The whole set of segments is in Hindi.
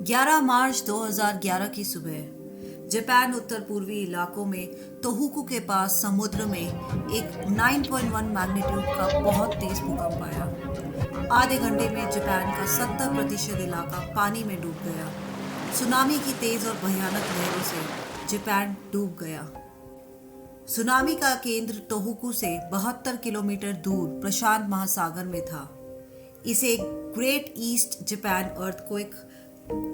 11 मार्च 2011 की सुबह जापान उत्तर पूर्वी इलाकों में तोहोकू के पास समुद्र में एक 9.1 मैग्नीट्यूड का बहुत तेज भूकंप आया। आधे घंटे में जापान का 70% इलाका पानी में डूब गया। सुनामी की तेज और भयानक लहरों से जापान डूब गया। सुनामी का केंद्र तोहोकू से 72 किलोमीटर दूर प्रशांत महासागर में था। इसे ग्रेट ईस्ट जापान अर्थक्वेक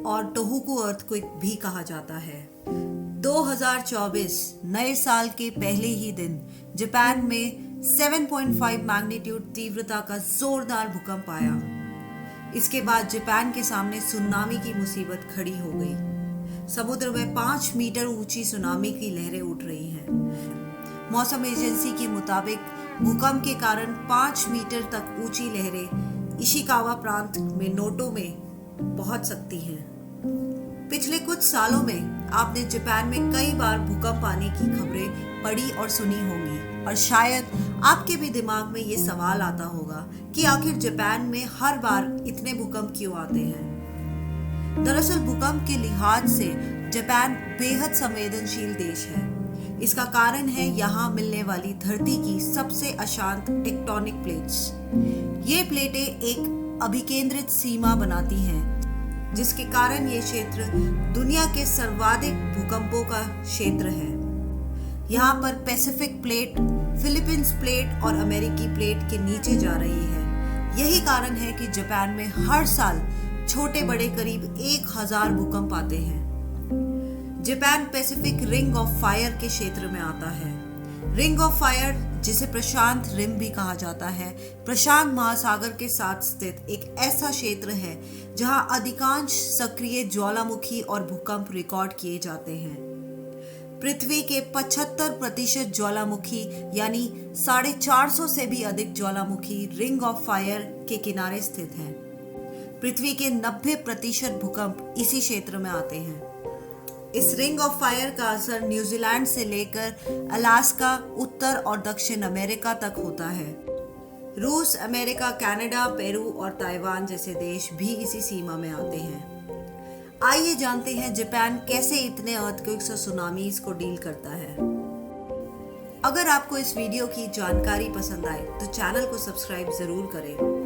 और टोहोकू अर्थक्वेक भी कहा जाता है। 2024 नए साल के पहले ही दिन जापान में 7.5 मैग्नीट्यूड तीव्रता का जोरदार भूकंप आया। इसके बाद जापान के सामने सुनामी की मुसीबत खड़ी हो गई। समुद्र में 5 मीटर ऊंची सुनामी की लहरें उठ रही हैं। मौसम एजेंसी के मुताबिक भूकंप के कारण 5 मीटर तक ऊंची लहरें इशिकावा प्रांत में नोटो में पहुंच सकती हैं। पिछले कुछ सालों में आपने जापान में कई बार भूकंप आने की खबरें पढ़ी और सुनी होंगी और शायद आपके भी दिमाग में ये सवाल आता होगा कि आखिर जापान में हर बार इतने भूकंप क्यों आते हैं। दरअसल भूकंप के लिहाज से जापान बेहद संवेदनशील देश है। इसका कारण है यहाँ मिलने वाली धरती की सबसे अशांत टेक्टोनिक प्लेट्स। ये प्लेटें एक अभिकेंद्रित सीमा बनाती हैं, जिसके कारण ये क्षेत्र दुनिया के सर्वाधिक भूकंपों का क्षेत्र है। यहाँ पर पैसिफिक प्लेट, फिलीपींस प्लेट और अमेरिकी प्लेट के नीचे जा रही है। यही कारण है कि जापान में हर साल छोटे बड़े करीब 1000 भूकंप आते हैं। Japan Pacific ring of fire के क्षेत्र में आता है। रिंग ऑफ फायर, जिसे प्रशांत रिम भी कहा जाता है, प्रशांत महासागर के साथ स्थित एक ऐसा क्षेत्र है जहां अधिकांश सक्रिय ज्वालामुखी और भूकंप रिकॉर्ड किए जाते हैं। पृथ्वी के 75% ज्वालामुखी यानी 450 से भी अधिक ज्वालामुखी रिंग ऑफ फायर के किनारे स्थित हैं। पृथ्वी के 90% भूकंप इसी क्षेत्र में आते हैं। इस रिंग ऑफ फायर का असर न्यूजीलैंड से लेकर अलास्का, उत्तर और दक्षिण अमेरिका तक होता है। रूस, अमेरिका, कनाडा, पेरू और ताइवान जैसे देश भी इसी सीमा में आते हैं। आइए जानते हैं जापान कैसे इतने अर्थक्वेक्स और सुनामीज को डील करता है। अगर आपको इस वीडियो की जानकारी पसंद आए तो चैनल को सब्सक्राइब जरूर करें।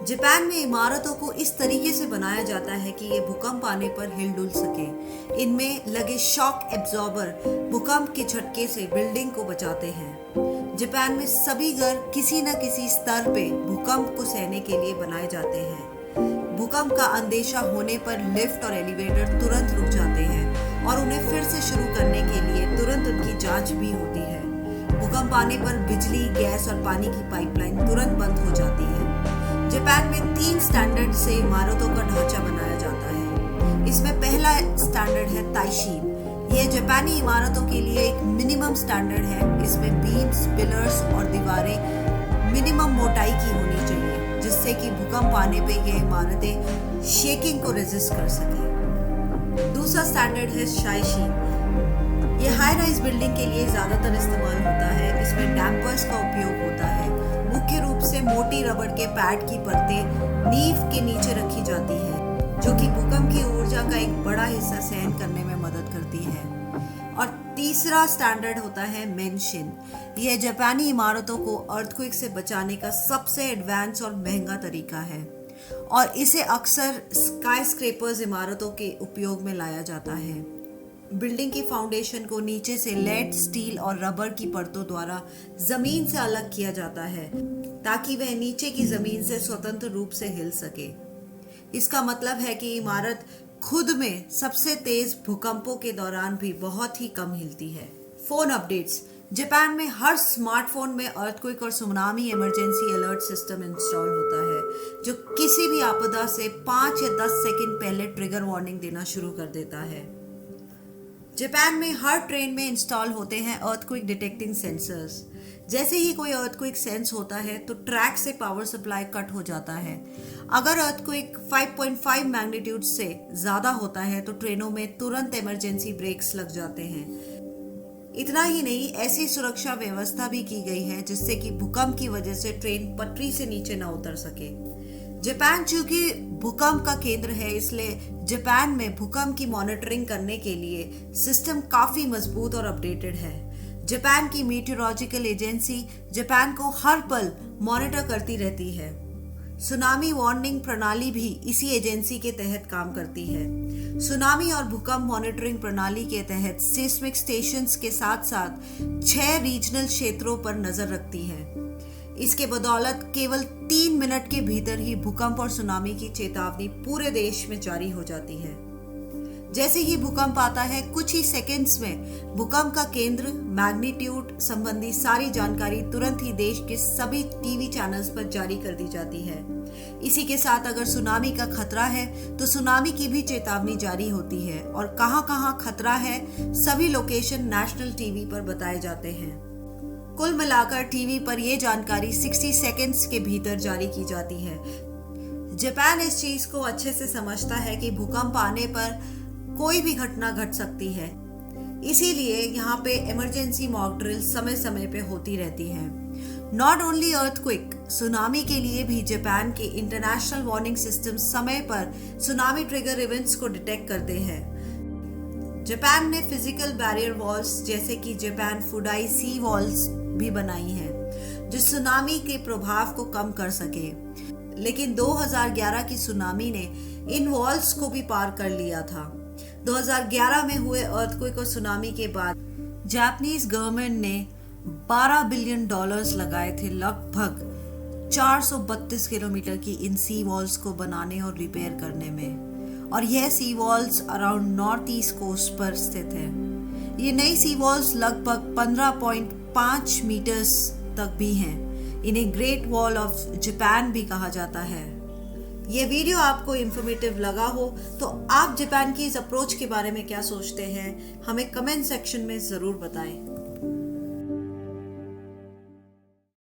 जापान में इमारतों को इस तरीके से बनाया जाता है कि ये भूकंप आने पर हिलडुल सके। इनमें लगे शॉक एब्जॉर्बर भूकंप के झटके से बिल्डिंग को बचाते हैं। जापान में सभी घर किसी न किसी स्तर पे भूकंप को सहने के लिए बनाए जाते हैं। भूकंप का अंदेशा होने पर लिफ्ट और एलिवेटर तुरंत रुक जाते हैं और उन्हें फिर से शुरू करने के लिए तुरंत उनकी जांच भी होती है। भूकंप आने पर बिजली, गैस और पानी की पाइपलाइन तुरंत बंद हो जाती है। जापान में 3 स्टैंडर्ड से इमारतों का ढांचा बनाया जाता है। इसमें पहला स्टैंडर्ड है ताइशीन। यह जापानी इमारतों के लिए एक मिनिमम स्टैंडर्ड है। इसमें बीम्स, पिलर्स और दीवारें मिनिमम मोटाई की होनी चाहिए, जिससे कि भूकंप आने पे ये इमारतें शेकिंग को रेजिस्ट कर सकें। दूसरा स्टैंडर्ड है शाइशीन। ये हाई राइज बिल्डिंग के लिए ज्यादातर इस्तेमाल होता है। इसमें डैम्पर्स का उपयोग होता है। मुख्य रूप से मोटी रबड़ के पैड की परतें नींव के नीचे रखी जाती है, जो कि भूकंप की ऊर्जा का एक बड़ा हिस्सा सहन करने में मदद करती है। और तीसरा स्टैंडर्ड होता है मेनशिन। यह जापानी इमारतों को अर्थक्वेक से बचाने का सबसे एडवांस और महंगा तरीका है और इसे अक्सर स्काईस्क्रेपर्स इमारतों के उपयोग में लाया जाता है। बिल्डिंग की फाउंडेशन को नीचे से लेड, स्टील और रबर की परतों द्वारा जमीन से अलग किया जाता है, ताकि वह नीचे की जमीन से स्वतंत्र रूप से हिल सके। इसका मतलब है कि इमारत खुद में सबसे तेज भूकंपों के दौरान भी बहुत ही कम हिलती है। Phone updates. जापान में हर स्मार्टफोन में अर्थक्वेक और tsunami emergency alert system install होता है, जो किसी भी आपदा से 5 या 10 सेकंड पहले ट्रिगर वार्निंग देना शुरू कर देता है। जापान में हर ट्रेन में इंस्टॉल होते हैं अर्थक्वेक डिटेक्टिंग सेंसर्स। जैसे ही कोई अर्थक्वेक सेंस होता है तो ट्रैक से पावर सप्लाई कट हो जाता है। अगर अर्थक्वेक 5.5 मैग्नीट्यूड से ज्यादा होता है तो ट्रेनों में तुरंत इमरजेंसी ब्रेक्स लग जाते हैं। इतना ही नहीं, ऐसी सुरक्षा व्यवस्था भी की गई है जिससे कि भूकंप की वजह से ट्रेन पटरी से नीचे न उतर सके। जापान चूंकि भूकंप का केंद्र है, इसलिए जापान में भूकंप की मॉनिटरिंग करने के लिए सिस्टम काफी मजबूत और अपडेटेड है। जापान की मीटियोलॉजिकल एजेंसी जापान को हर पल मॉनिटर करती रहती है। सुनामी वार्निंग प्रणाली भी इसी एजेंसी के तहत काम करती है। सुनामी और भूकंप मॉनिटरिंग प्रणाली के तहत सेस्मिक स्टेशंस के साथ साथ 6 रीजनल क्षेत्रों पर नजर रखती है। इसके बदौलत केवल 3 मिनट के भीतर ही भूकंप और सुनामी की चेतावनी पूरे देश में जारी हो जाती है। जैसे ही भूकंप आता है, कुछ ही सेकंड्स में भूकंप का केंद्र, मैग्नीट्यूड संबंधी सारी जानकारी तुरंत ही देश के सभी टीवी चैनल्स पर जारी कर दी जाती है। इसी के साथ अगर सुनामी का खतरा है तो सुनामी की भी चेतावनी जारी होती है और कहां-कहां खतरा है सभी लोकेशन नेशनल टीवी पर बताए जाते हैं। कुल मिलाकर टीवी पर यह जानकारी 60 सेकंड्स के भीतर जारी की जाती है। जापान इस चीज को अच्छे से समझता है कि भूकंप आने पर कोई भी घटना घट सकती है, इसीलिए यहाँ पे इमरजेंसी मॉक ड्रिल समय समय पे होती रहती है। नॉट ओनली अर्थक्वेक, सुनामी के लिए भी जापान के इंटरनेशनल वार्निंग सिस्टम समय पर सुनामी ट्रिगर इवेंट्स को डिटेक्ट करते हैं। जापान ने फिजिकल बैरियर वॉल्स जैसे कि जापान फुडाई सी वॉल्स भी बनाई हैं, जो सुनामी के प्रभाव को कम कर सके। लेकिन 2011 की सुनामी ने इन वॉल्स को भी पार कर लिया था। 2011 में हुए अर्थक्वेक और सुनामी के बाद जापानीज गवर्नमेंट ने $12 बिलियन लगाए थे लगभग 432 किलोमीटर की इन सी वॉल्स को बनाने और रिपेयर करने में, और यह sea walls around north east coast पर स्थित है। ये नई सी वॉल्स लगभग 15.5 मीटर्स तक भी हैं। इन्हें ग्रेट वॉल ऑफ जापान भी कहा जाता है। ये वीडियो आपको इंफॉर्मेटिव लगा हो तो आप जापान की इस अप्रोच के बारे में क्या सोचते हैं, हमें कमेंट सेक्शन में जरूर बताएं।